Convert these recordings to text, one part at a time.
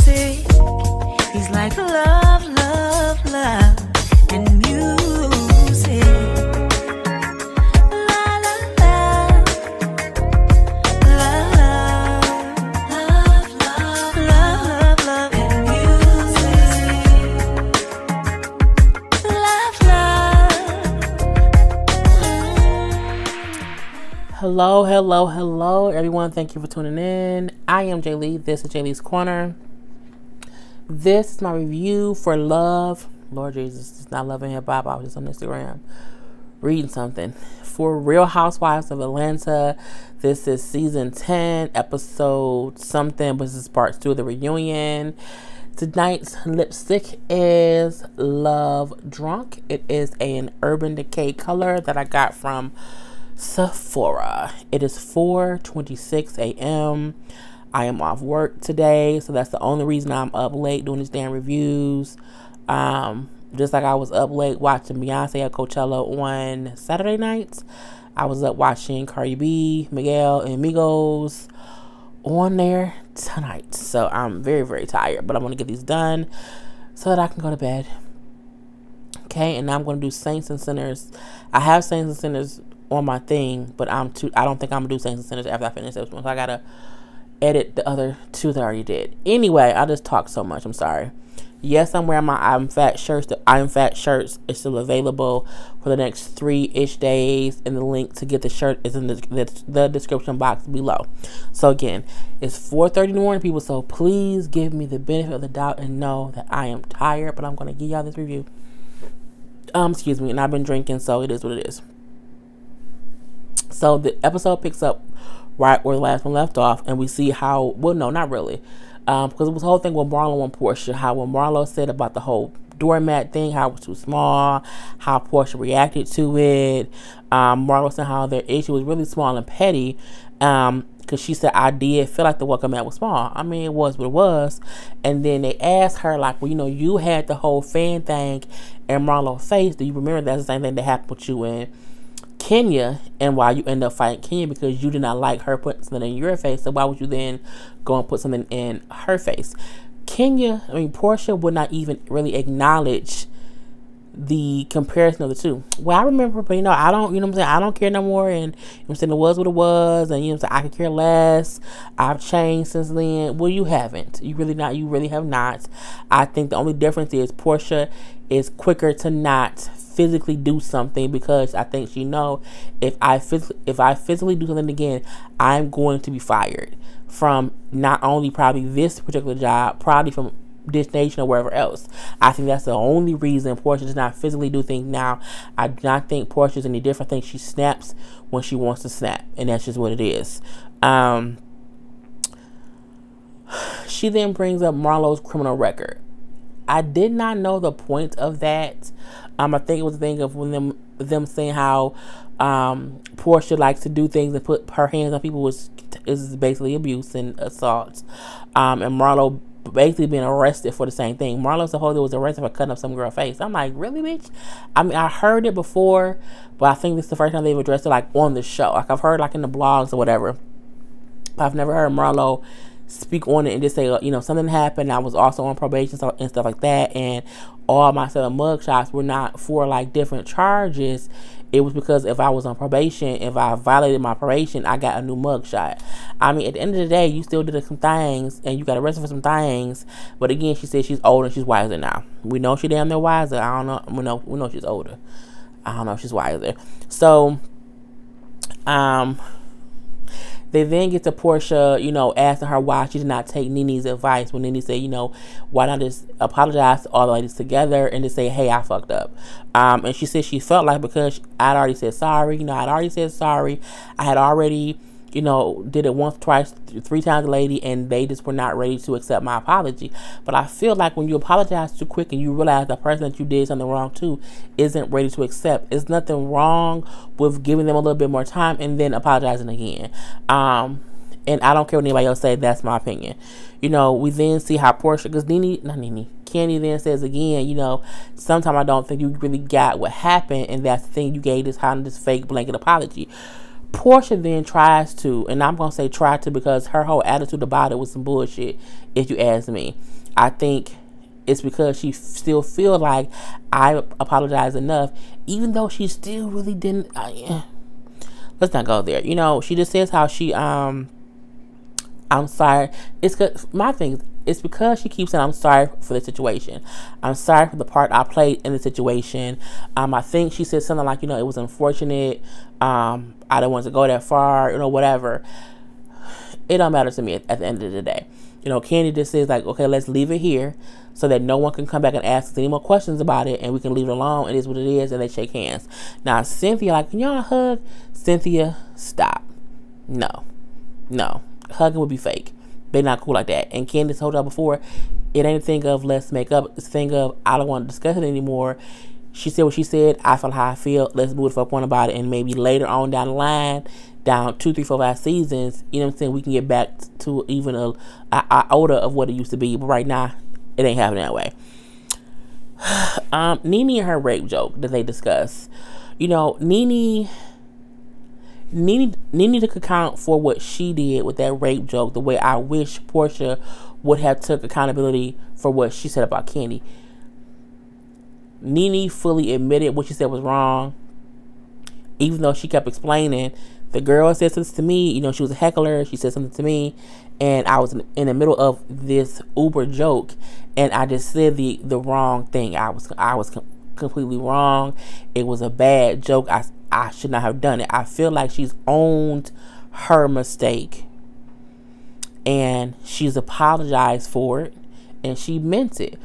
music. He's like love, love, love, and music. La la la, love, love, love, love, love, and music. Love, love. Hello, hello, hello, everyone. Thank you for tuning in. I am Jay Lee. This is Jay Lee's Corner. This is my review for Love. Lord Jesus, it's not Love and Hip Hop. I was just on Instagram reading something. For Real Housewives of Atlanta. This is season 10, episode something, but this is part 2 of the reunion. Tonight's lipstick is Love Drunk. It is an Urban Decay color that I got from Sephora. It is 4:26 a.m. I am off work today, so that's the only reason I'm up late doing these damn reviews. Just like I was up late watching Beyonce at Coachella on Saturday nights, I was up watching Cardi B, Miguel, and Migos on there tonight. So I'm very, very tired, but I'm going to get these done so that I can go to bed. Okay, and now I'm going to do Saints and Sinners. I have Saints and Sinners on my thing, but I don't think I'm going to do Saints and Sinners after I finish this one. So I got to edit the other 2 that I already did. Anyway, I just talked so much. I'm sorry. Yes, I'm wearing my I'm Fat shirts. The I'm Fat shirts is still available for the next 3-ish days, and the link to get the shirt is in the description box below. So again, it's 4:30 in the morning, people, so please give me the benefit of the doubt and know that I am tired, but I'm going to give y'all this review. Excuse me, and I've been drinking, so it is what it is. So the episode picks up right where the last one left off, and we see how, well, no, not really, because it was the whole thing with Marlo and Portia, how when Marlo said about the whole doormat thing, how it was too small, how Portia reacted to it. Marlo said how their issue was really small and petty, because she said, I did feel like the welcome mat was small. I mean, it was what it was. And then they asked her, like, well, you know, you had the whole fan thing in Marlo's face. Do you remember that's the same thing that happened with you in Kenya, and why you end up fighting Kenya? Because you did not like her putting something in your face, so why would you then go and put something in her face? Portia would not even really acknowledge the comparison of the two. Well, I remember, but I don't, what I'm saying, I don't care no more, and I'm saying it was what it was, and what I'm saying, I could care less. I've changed since then. Well, you haven't. You really have not. I think the only difference is Portia is quicker to not physically do something, because I think she know if I physically do something again, I'm going to be fired from not only probably this particular job, probably from this nation or wherever else. I think that's the only reason Portia does not physically do things now. I do not think Portia's any different. I think she snaps when she wants to snap, and that's just what it is. She then brings up Marlo's criminal record. I did not know the point of that. I think it was a thing of when them saying how Portia likes to do things and put her hands on people is basically abuse and assault. And Marlo basically being arrested for the same thing. Marlo supposedly was arrested for cutting up some girl's face. I'm like, really, bitch? I mean, I heard it before, but I think this is the first time they've addressed it, like, on the show. Like, I've heard, like, in the blogs or whatever. I've never heard Marlo speak on it and just say, something happened. I was also on probation and stuff like that, and all my 7 mugshots were not for, like, different charges. It was because if I was on probation, if I violated my probation, I got a new mugshot. I mean, at the end of the day, you still did some things, and you got arrested for some things. But again, she said she's older and she's wiser now. We know she damn near wiser. I don't know. We know she's older. I don't know if she's wiser. So, they then get to Portia, asking her why she did not take Nene's advice. When Nene said, why not just apologize to all the ladies together and just say, hey, I fucked up. And she said she felt like because I'd already said sorry. I'd already said sorry. I had already, did it once, twice, 3 times a lady, and they just were not ready to accept my apology. But I feel like when you apologize too quick and you realize the person that you did something wrong to isn't ready to accept, there's nothing wrong with giving them a little bit more time and then apologizing again. And I don't care what anybody else say, that's my opinion. We then see how Portia, because Kenny then says again, sometimes I don't think you really got what happened, and that's the thing, you gave this fake blanket apology. Portia then tries to, and I'm going to say try to because her whole attitude about it was some bullshit, if you ask me. I think it's because she still feel like I apologize enough, even though she still really didn't. Let's not go there. You know, she just says how she, I'm sorry. It's cause my thing. It's because she keeps saying I'm sorry for the situation. I'm sorry for the part I played in the situation. I think she said something like, you know, it was unfortunate. I don't want to go that far, you know, whatever. It don't matter to me at the end of the day. You know, Candy just says like, okay, let's leave it here so that no one can come back and ask us any more questions about it, and we can leave it alone. It is what it is, and they shake hands. Now, Cynthia, like, can y'all hug? Cynthia, stop. No. Hugging would be fake. They're not cool like that. And Candace told y'all before, it ain't a thing of let's make up. It's a thing of I don't want to discuss it anymore. She said what she said. I feel how I feel. Let's move the fuck on about it. And maybe later on down the line, down 2, 3, 4, 5 seasons, you know what I'm saying, we can get back to even a iota of what it used to be. But right now, it ain't happening that way. Nene and her rape joke that they discuss. You know, Nene took account for what she did with that rape joke the way I wish Portia would have took accountability for what she said about Candy. Nene fully admitted what she said was wrong, even though she kept explaining. The girl said something to me, you know, she was a heckler. She said something to me, and I was in the middle of this Uber joke, and I just said the wrong thing. I was completely wrong. It was a bad joke. I should not have done it. I feel like she's owned her mistake, and she's apologized for it, and she meant it.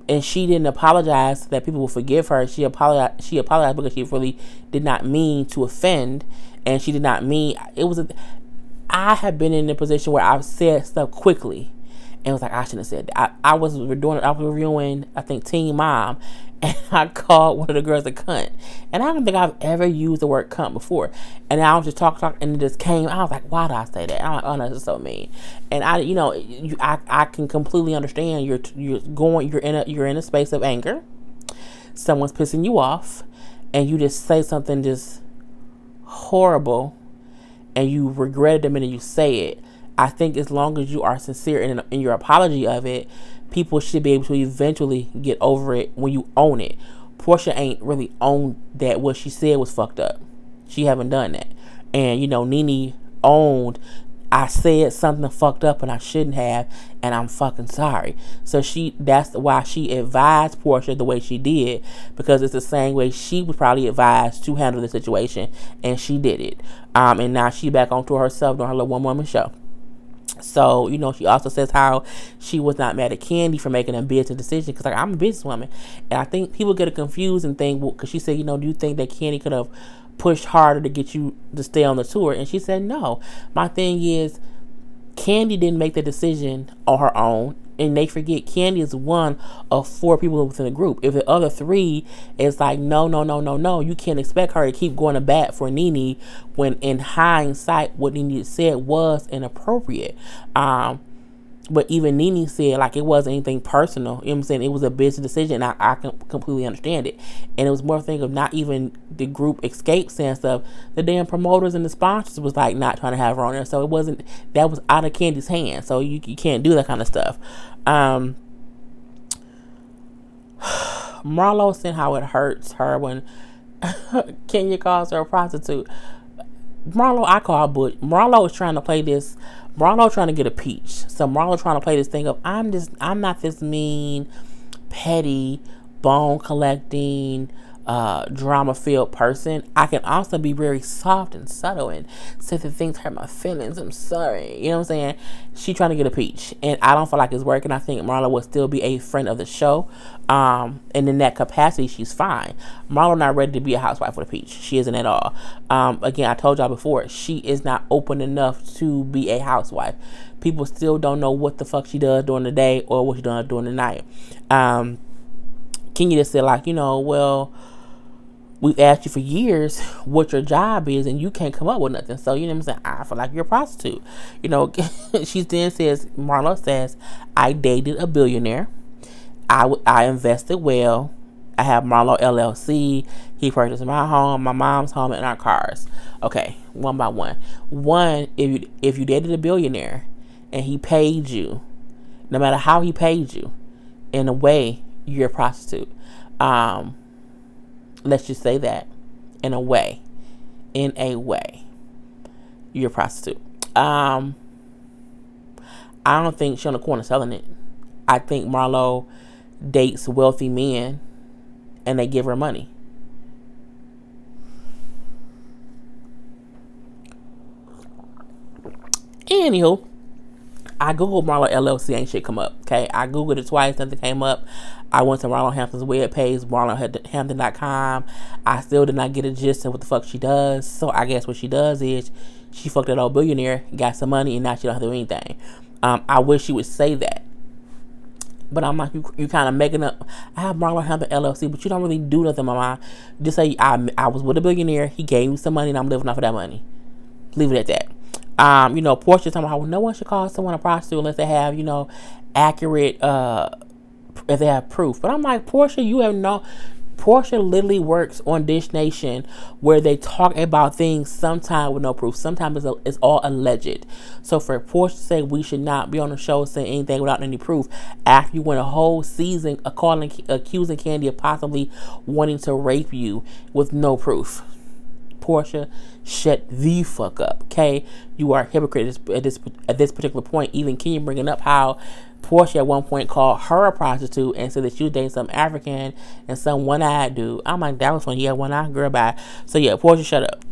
And she didn't apologize so that people will forgive her. She apologized because she really did not mean to offend, and she did not mean I have been in a position where I've said stuff quickly and was like, I shouldn't have said that. I was reviewing, I think, Teen Mom, and I called one of the girls a cunt. And I don't think I've ever used the word cunt before. And I was just talking, and it just came. I was like, why did I say that? I'm like, oh no, this is so mean. And I can completely understand. You're in a space of anger. Someone's pissing you off, and you just say something just horrible, and you regret it the minute you say it. I think as long as you are sincere in your apology of it, people should be able to eventually get over it when you own it. Portia ain't really owned that what she said was fucked up. She haven't done that. And, you know, Nene owned, I said something fucked up and I shouldn't have, and I'm fucking sorry. So that's why she advised Portia the way she did, because it's the same way she was probably advised to handle the situation, and she did it. And now she back onto herself doing her little one-woman show. So, you know, she also says how she was not mad at Candy for making a business decision, because, like, I'm a businesswoman. And I think people get confused and think, well, because she said, you know, do you think that Candy could have pushed harder to get you to stay on the tour? And she said, no. My thing is, Candy didn't make the decision on her own. And they forget Candy is one of 4 people within the group. If the other 3 is like, no, you can't expect her to keep going to bat for Nene when in hindsight what Nene said was inappropriate. But even Nene said, like, it wasn't anything personal. You know what I'm saying? It was a business decision. I can completely understand it. And it was more a thing of not even the group escape sense of the damn promoters and the sponsors was like not trying to have her on there. So it wasn't, that was out of Candy's hands. So you can't do that kind of stuff. Marlo said how it hurts her when Kenya calls her a prostitute. Marlo, I call her Butch. Marlo is trying to play this. Marlo trying to get a peach. So Marlo trying to play this thing of, I'm not this mean, petty, bone collecting, drama filled person. I can also be very soft and subtle and say that things hurt my feelings. I'm sorry. You know what I'm saying? She trying to get a peach, and I don't feel like it's working. I think Marlo will still be a friend of the show. And in that capacity, she's fine. Marlo not ready to be a housewife with a peach. She isn't at all. Again, I told y'all before, she is not open enough to be a housewife. People still don't know what the fuck she does during the day or what she does during the night. Kenya just said, like, you know, well, we've asked you for years what your job is, and you can't come up with nothing. So, you know what I'm saying? I feel like you're a prostitute. You know, she then says, Marlo says, I dated a billionaire. I invested well, I have Marlo LLC. He purchased my home, my mom's home, and our cars. Okay, one by one. One, if you dated a billionaire and he paid you, no matter how he paid you, in a way, you're a prostitute. Let's just say that. In a way, you're a prostitute. I don't think she's on the corner selling it. I think Marlo dates wealthy men and they give her money. Anywho, I googled Marlo LLC, ain't shit come up. Okay, I googled it twice, nothing came up. I went to Marlo Hampton's webpage, marlohampton.com. I still did not get a gist of what the fuck she does. So I guess what she does is she fucked that old billionaire, got some money, and now she don't have to do anything. I wish she would say that. But I'm like, you kind of making up. I have Marlo Hampton LLC, but you don't really do nothing, mama. Just say, I was with a billionaire. He gave me some money, and I'm living off of that money. Leave it at that. Portia talking about how no one should call someone a prostitute unless they have, accurate, if they have proof. But I'm like, Portia, Portia literally works on Dish Nation where they talk about things sometimes with no proof. Sometimes it's all alleged. So for Portia to say we should not be on the show saying anything without any proof after you went a whole season accusing Candy of possibly wanting to rape you with no proof. Portia, shut the fuck up, okay? You are a hypocrite at this particular point. Even Kenya bringing up how Portia at one point called her a prostitute and said that she was dating some African and some one-eyed dude. I'm like, that was funny. Yeah, one-eyed girl, bye. So yeah, Portia, shut up.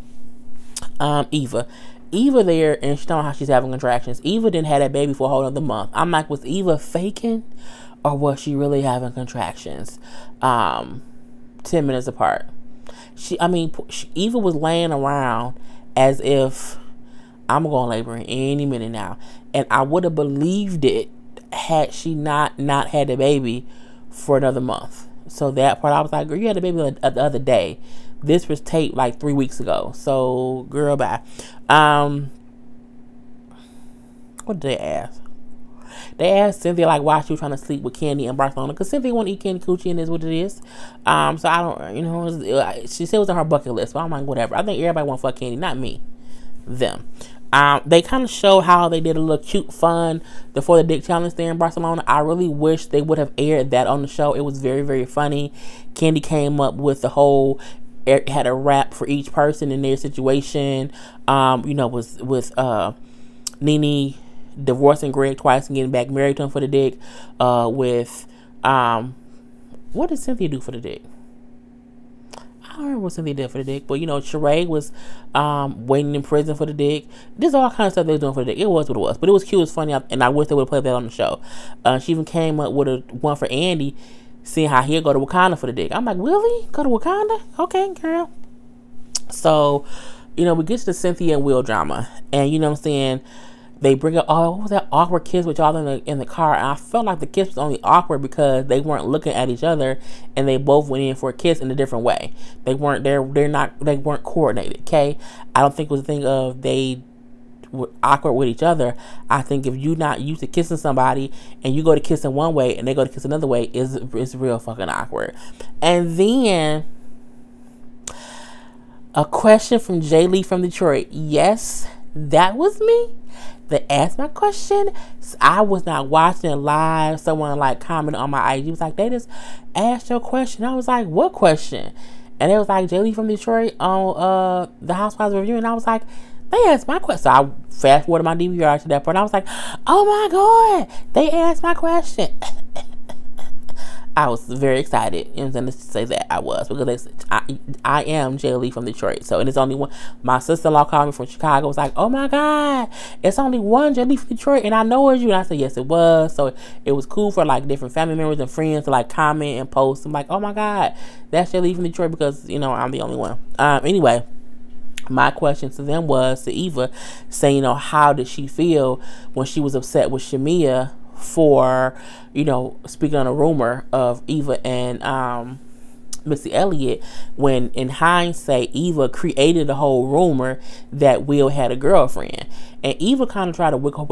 Eva there, and she's talking how she's having contractions. Eva didn't have that baby for a whole other month. I'm like, was Eva faking, or was she really having contractions? 10 minutes apart. Eva was laying around as if I'm going to labor any minute now. And I would have believed it had she not had the baby for another month. So that part, I was like, girl, you had the baby the other day. This was taped like 3 weeks ago. So, girl, bye. What did they ask? They asked Cynthia like why she was trying to sleep with Candy in Barcelona, because Cynthia won't eat Candy coochie, and is what it is. So I don't, she said it was on her bucket list, but I'm like, whatever. I think everybody want to fuck Candy, not me, them. They kind of show how they did a little cute fun before the dick challenge there in Barcelona. I really wish they would have aired that on the show. It was very, very funny. Candy came up with the whole, had a rap for each person in their situation. Was with Nene divorcing Greg twice and getting back married to him for the dick. What did Cynthia do for the dick? I don't remember what Cynthia did for the dick, but Sheree was waiting in prison for the dick. There's all kinds of stuff they were doing for the dick. It was what it was, but it was cute, it was funny, and I wish they would have played that on the show. She even came up with one for Andy, seeing how he'll go to Wakanda for the dick. I'm like, really? Go to Wakanda? Okay, girl. So, we get to the Cynthia and Will drama, and what I'm saying, they bring up, what was that awkward kiss with y'all in the car? And I felt like the kiss was only awkward because they weren't looking at each other, and they both went in for a kiss in a different way. They weren't coordinated. Okay, I don't think it was a thing of they were awkward with each other. I think if you're not used to kissing somebody and you go to kiss in one way and they go to kiss another way, it's real fucking awkward. And then a question from Jay Lee from Detroit. Yes, that was me. They asked my question. I was not watching it live. Someone commented on my IG. Was like, they just asked your question. I was like, what question? And it was like, Jay Lee from Detroit on the Housewives review. And I was like, they asked my question. So I fast forwarded my DVR to that part. And I was like, oh my God, they asked my question. I was very excited. To say that I was, because I am Jay Lee from Detroit. So, and it's only one. My sister-in-law called me from Chicago. Was like, oh my God, it's only one Jay Lee from Detroit, and I know it's you. And I said, yes, it was. So it was cool for different family members and friends to comment and post. I'm like, oh my God, that's Jay Lee from Detroit, because I'm the only one. Anyway, my question to them was, to Eva, saying, how did she feel when she was upset with Shamia for, speaking on a rumor of Eva and Missy Elliott, when in hindsight Eva created the whole rumor that Will had a girlfriend. And Eva kind of tried to wiggle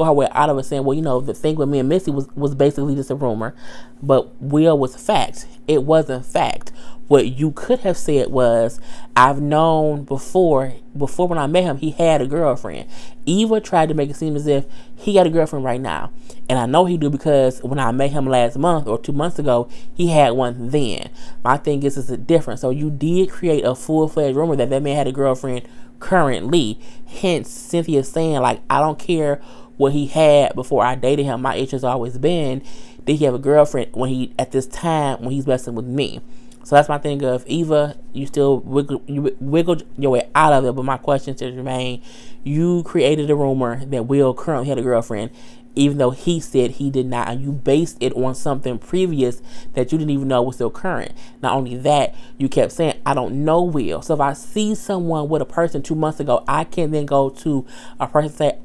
her way out of it, saying, well, you know, the thing with me and Missy was basically just a rumor, but Will was fact. It wasn't fact. What you could have said was, I've known before when I met him, he had a girlfriend. Eva tried to make it seem as if he got a girlfriend right now. And I know he do because when I met him last month or 2 months ago, he had one then. My thing is, it's a difference. So you did create a full-fledged rumor that man had a girlfriend currently. Hence, Cynthia saying, like, I don't care what he had before I dated him. My issue has always been, did he have a girlfriend when he's messing with me? So that's my thing of, Eva, you still wiggled your way out of it. But my question still remain, you created a rumor that Will currently had a girlfriend, even though he said he did not, and you based it on something previous that you didn't even know was still current. Not only that, you kept saying, I don't know Will. So if I see someone with a person 2 months ago, I can then go to a person and say,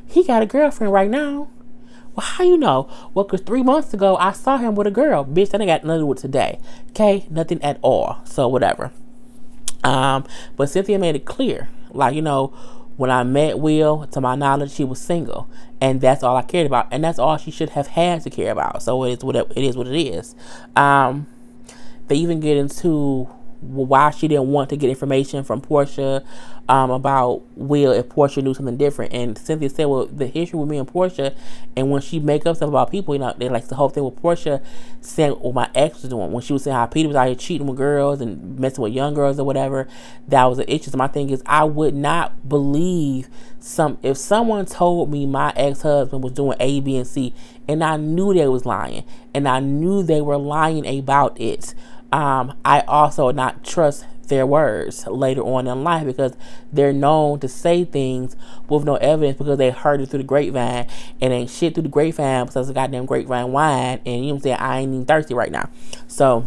he got a girlfriend right now. Well, how you know? Well, because 3 months ago, I saw him with a girl. Bitch, that ain't got nothing to do with today. Okay? Nothing at all. So, whatever. But Cynthia made it clear. Like, you know, when I met Will, to my knowledge, she was single. And that's all I cared about. And that's all she should have had to care about. So, it is what it is. They even get into why she didn't want to get information from Portia about Will if Portia knew something different. And Cynthia said, well, the history with me and Portia, and when she make up stuff about people, you know, they like the whole thing with Portia saying what my ex was doing. When she was saying how Peter was out here cheating with girls and messing with young girls or whatever, that was an issue. So my thing is, I would not believe if someone told me my ex-husband was doing A, B, and C, and I knew they was lying, and I knew they were lying about it. I also not trust their words later on in life, because they're known to say things with no evidence because they heard it through the grapevine, and ain't shit through the grapevine besides the goddamn grapevine wine. And you know what I'm saying? I ain't even thirsty right now. So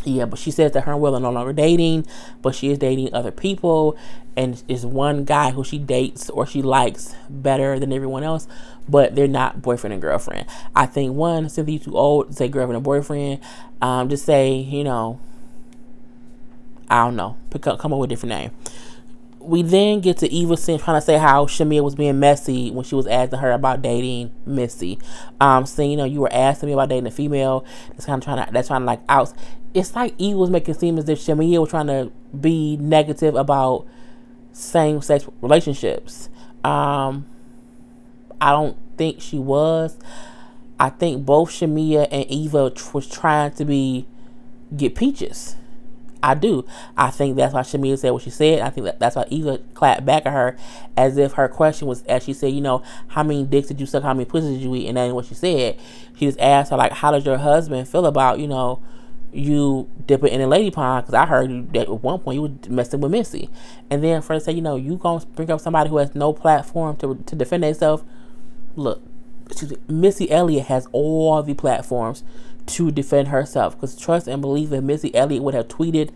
yeah, but she says that her and Will are no longer dating, but she is dating other people, and is one guy who she dates or she likes better than everyone else, but they're not boyfriend and girlfriend. I think, one, Cynthia, too old to say girlfriend and boyfriend. Just say, you know, I don't know, come up with a different name. We then get to Eva trying to say how Shamia was being messy when she was asking her about dating Missy. Saying, you know, you were asking me about dating a female. That's trying to like out. It's like Eva was making it seem as if Shamia was trying to be negative about same-sex relationships. I don't think she was. I think both Shamia and Eva was trying to get peaches. I do. I think that's why Shamia said what she said. I think that's why Eva clapped back at her, as if her question was, as she said, you know, how many dicks did you suck? How many pussies did you eat? And that ain't what she said. She just asked her, like, how does your husband feel about, you know, you dipping in a lady pond? Because I heard you that at one point you were messing with Missy. And then for her to say, you know, you gonna bring up somebody who has no platform to defend themselves. Look, Missy Elliott has all the platforms to defend herself, because trust and believe that Missy Elliott would have tweeted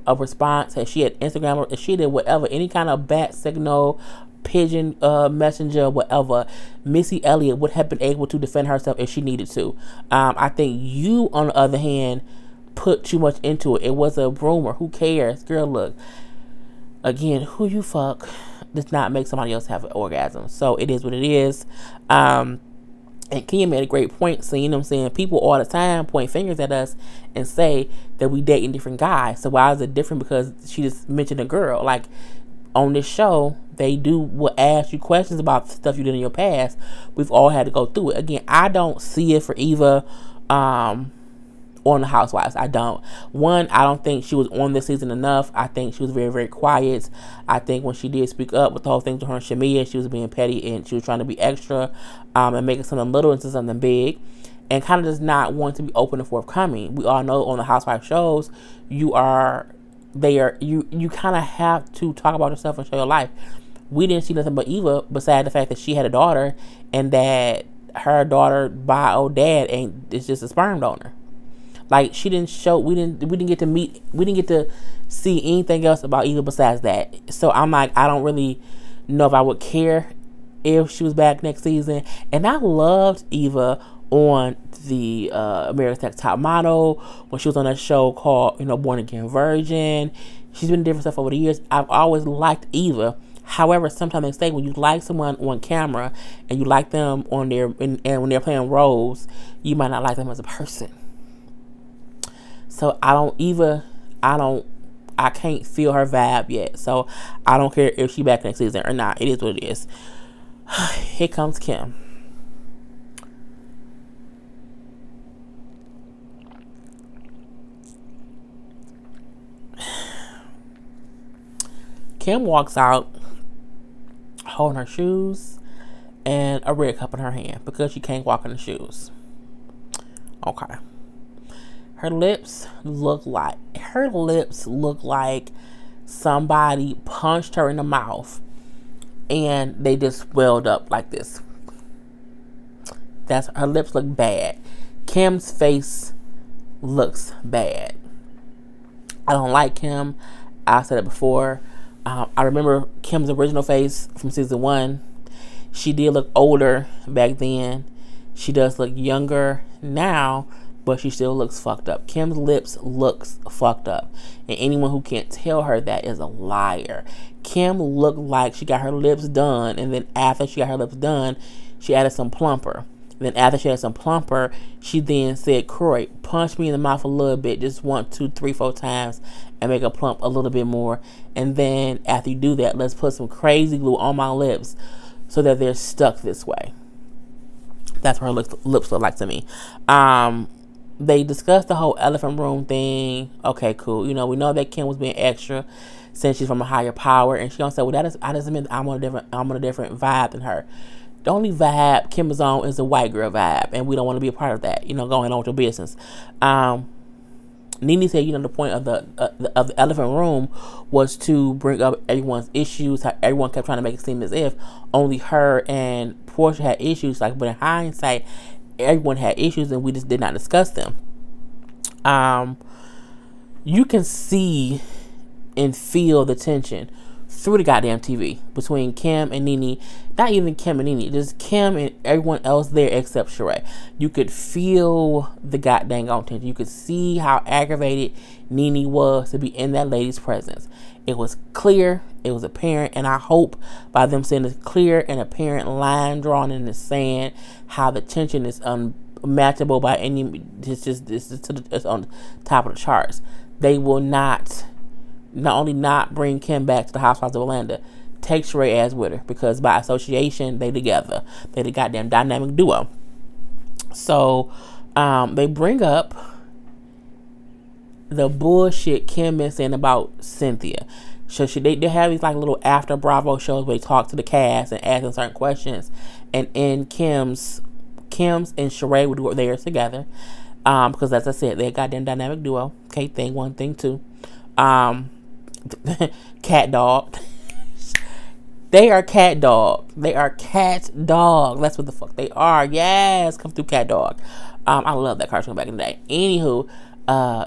a response, if she had Instagram, or if she did whatever, any kind of bat signal, pigeon messenger, whatever, Missy Elliott would have been able to defend herself if she needed to. I think you, on the other hand, put too much into it. It was a rumor. Who cares? Girl, look, again, who you fuck does not make somebody else have an orgasm. So it is what it is. And Kia made a great point, saying, you know what I'm saying, people all the time point fingers at us and say that we dating different guys. So why is it different because she just mentioned a girl? Like, on this show, they will ask you questions about stuff you did in your past. We've all had to go through it. Again, I don't see it for Eva on the Housewives. I don't. One, I don't think she was on this season enough. I think she was very, very quiet. I think when she did speak up with the whole thing to her and Shamia, she was being petty and she was trying to be extra and making something little into something big, and kind of just not wanting to be open and forthcoming. We all know on the Housewives shows, you kind of have to talk about yourself and show your life. We didn't see nothing but Eva, besides the fact that she had a daughter and that her daughter bio dad is just a sperm donor. Like, she didn't show, we didn't get to see anything else about Eva besides that. So I'm like, I don't really know if I would care if she was back next season. And I loved Eva on the America's Next Top Model, when she was on that show called, Born Again Virgin. She's been in different stuff over the years. I've always liked Eva. However, sometimes they say when you like someone on camera and you like them on and when they're playing roles, you might not like them as a person. So I can't feel her vibe yet. So I don't care if she back next season or not. It is what it is. Here comes Kim. Kim walks out holding her shoes and a red cup in her hand because she can't walk in the shoes. Okay. Her lips look like somebody punched her in the mouth and they just swelled up like this. Her lips look bad. Kim's face looks bad. I don't like Kim. I said it before. I remember Kim's original face from season 1. She did look older back then. She does look younger now, but she still looks fucked up. Kim's lips looks fucked up. And anyone who can't tell her that is a liar. Kim looked like she got her lips done, and then after she got her lips done, she added some plumper. Then after she had some plumper, she then said, Croy, punch me in the mouth a little bit, just 1, 2, 3, 4 times, and make a plump a little bit more. And then after you do that, let's put some crazy glue on my lips so that they're stuck this way. That's what her lips look like to me. They discussed the whole elephant room thing. Okay, cool. We know that Kim was being extra since she's from a higher power, and she gonna say, well, I just mean I'm on a different vibe than her. The only vibe Kim is on is a white girl vibe, and we don't want to be a part of that. Going on with your business. Nene said, the point of the elephant room was to bring up everyone's issues. How everyone kept trying to make it seem as if only her and Portia had issues. But in hindsight, everyone had issues, and we just did not discuss them. You can see and feel the tension through the goddamn TV between Kim and Nene. Not even Kim and Nene, just Kim and everyone else there except Sheree. You could feel the goddamn tension. You could see how aggravated Nene was to be in that lady's presence. It was clear, it was apparent, and I hope by them saying this clear and apparent line drawn in the sand, how the tension is unmatchable by any. It's on top of the charts. They will not only not bring Kim back to the Housewives of Atlanta, take Sheree as with her, because by association they together. They the goddamn dynamic duo. So they bring up the bullshit Kim been saying about Cynthia. So they have these little after Bravo shows where they talk to the cast and ask them certain questions, and in Kim's and Sheree would work there together, because as I said, they're a goddamn dynamic duo. Okay, thing 1, thing 2. Cat dog. They are cat dog. They are cat dog. That's what the fuck they are. Yes, come through cat dog. I love that cartoon back in the day. Anywho,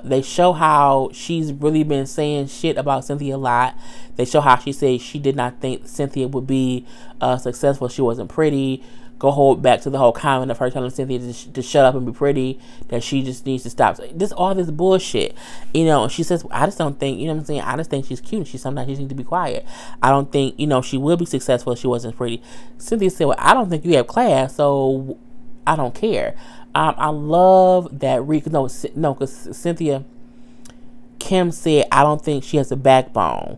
they show how she's really been saying shit about Cynthia a lot. They show how she said she did not think Cynthia would be successful. She wasn't pretty. Go hold back to the whole comment of her telling Cynthia to shut up and be pretty, that she just needs to stop. All this bullshit. She says, I just don't think, what I'm saying? I just think she's cute. Sometimes she needs to be quiet. I don't think, she will be successful if she wasn't pretty. Cynthia said, well, I don't think you have class, so I don't care. I love that because Cynthia, Kim said, I don't think she has a backbone.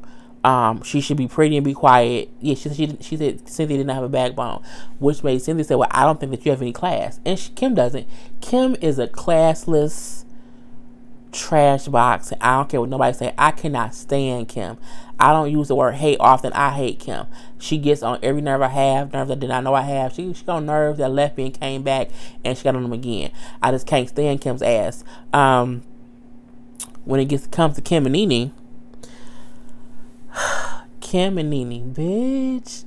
She should be pretty and be quiet. Yeah, she said Cynthia did not have a backbone, which made Cynthia say, well, I don't think that you have any class. And Kim doesn't. Kim is a classless trash box, and I don't care what nobody say. I cannot stand Kim. I don't use the word hate often. I hate Kim. She gets on every nerve I have, nerves I did not know I have. She got on nerves that left me and came back, and she got on them again. I just can't stand Kim's ass. When it comes to Kim and Nene, bitch.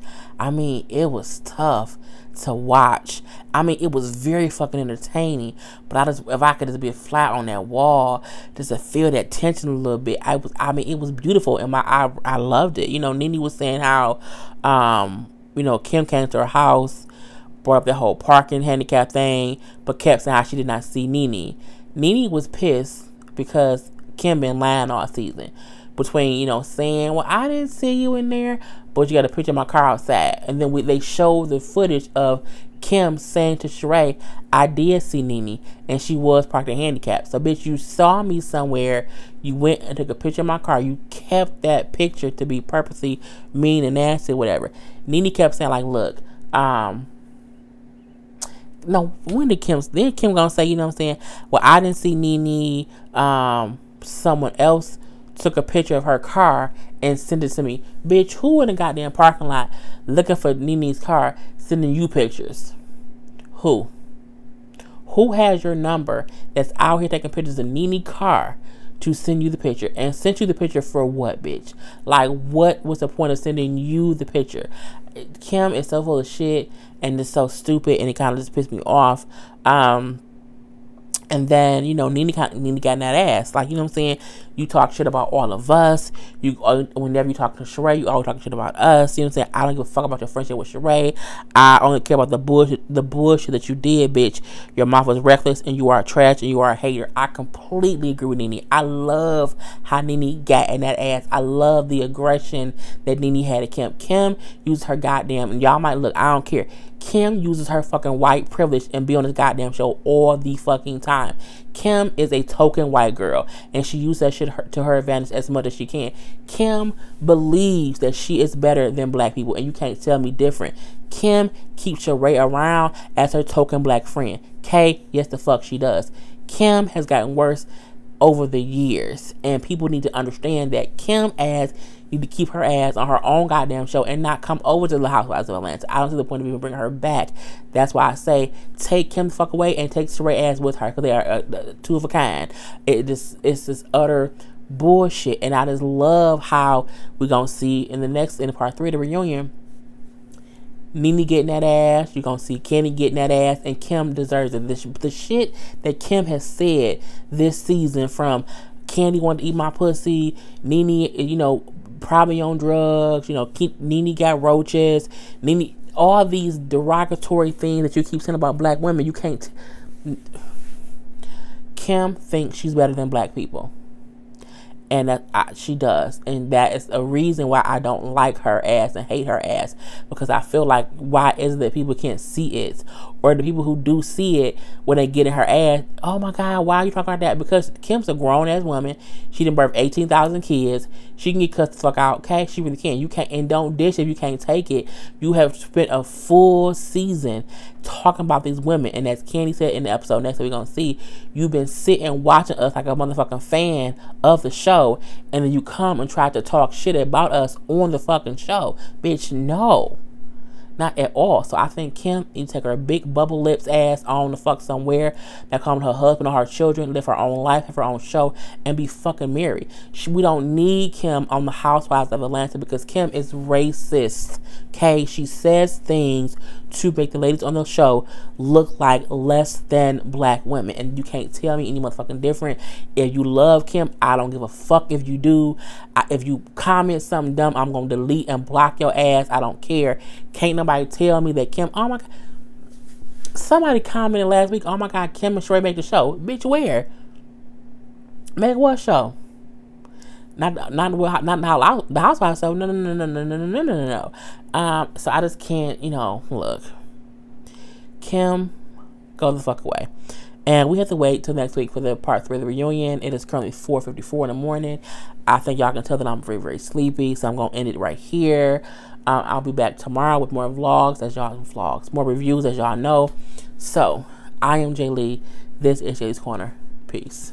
It was tough to watch. It was very fucking entertaining. But if I could just be flat on that wall, just to feel that tension a little bit, it was beautiful, and I loved it. Nene was saying how, Kim came to her house, brought up the whole parking handicap thing, but kept saying how she did not see Nene. Nene was pissed because Kim been lying all season. Between, saying, well, I didn't see you in there, but you got a picture of my car outside. And then they showed the footage of Kim saying to Sheree, I did see Nene, and she was parked in handicap. So, bitch, you saw me somewhere. You went and took a picture of my car. You kept that picture to be purposely mean and nasty, whatever. Nene kept saying, like, look, no, when did Kim gonna say, well, I didn't see Nene, someone else took a picture of her car and sent it to me. Bitch, who in the goddamn parking lot looking for Nene's car sending you pictures? Who? Who has your number that's out here taking pictures of Nene's car to send you the picture? And sent you the picture for what, bitch? Like, what was the point of sending you the picture? Kim is so full of shit and it's so stupid, and it kind of just pissed me off. And then, Nene got in that ass. Like, you talk shit about all of us. Whenever you talk to Sheree, you always talk shit about us. I don't give a fuck about your friendship with Sheree. I only care about the bullshit that you did, bitch. Your mouth was reckless, and you are trash, and you are a hater. I completely agree with Nene. I love how Nene got in that ass. I love the aggression that Nene had at Kim. Kim used her goddamn, and y'all might look, I don't care. Kim uses her fucking white privilege and be on this goddamn show all the fucking time. Kim is a token white girl, and she uses that shit to her advantage as much as she can. Kim believes that she is better than black people, and you can't tell me different. Kim keeps Sheree around as her token black friend. Kay, yes the fuck she does. Kim has gotten worse over the years, and people need to understand that Kim need to keep her ass on her own goddamn show and not come over to the Housewives of Atlanta. I don't see the point of even bringing her back. That's why I say take Kim the fuck away and take Sheree ass with her, because they are two of a kind. It's this utter bullshit, and I just love how we're gonna see in the part 3 of the reunion, Nene getting that ass. You're gonna see Kenny getting that ass, and Kim deserves it. The shit that Kim has said this season, from Candy wanted to eat my pussy, Nene, probably on drugs, Nene got roaches, Nene, all these derogatory things that you keep saying about black women, you can't. Kim thinks she's better than black people. And she does. And that is a reason why I don't like her ass and hate her ass. Because I feel like, why is it that people can't see it? Or the people who do see it, when they get in her ass, oh my God, why are you talking about that? Because Kim's a grown-ass woman. She done birthed 18,000 kids. She can get cussed the fuck out, okay? She really can. You can't, and don't dish if you can't take it. You have spent a full season talking about these women. And as Candy said in the episode next we're going to see, you've been sitting watching us like a motherfucking fan of the show, and then you come and try to talk shit about us on the fucking show. Bitch, no. Not at all. So I think Kim needs to take her big bubble lips ass on the fuck somewhere, that come with her husband or her children, live her own life, have her own show, and be fucking married. We don't need Kim on the Housewives of Atlanta, because Kim is racist. Okay? She says things to make the ladies on the show look like less than black women. And you can't tell me any motherfucking different. If you love Kim, I don't give a fuck if you do. If you comment something dumb, I'm going to delete and block your ass. I don't care. Can't nobody tell me that Kim, oh my God. Somebody commented last week, oh my God, Kim and Sheree make the show. Bitch, where? Make what show? Not the Housewives show. No. So I just can't, look. Kim, go the fuck away. And we have to wait till next week for the part 3 of the reunion. It is currently 4:54 in the morning. I think y'all can tell that I'm very, very sleepy, so I'm going to end it right here. I'll be back tomorrow with more vlogs, more reviews, as y'all know. So, I am Jay Lee. This is Jay's Corner. Peace.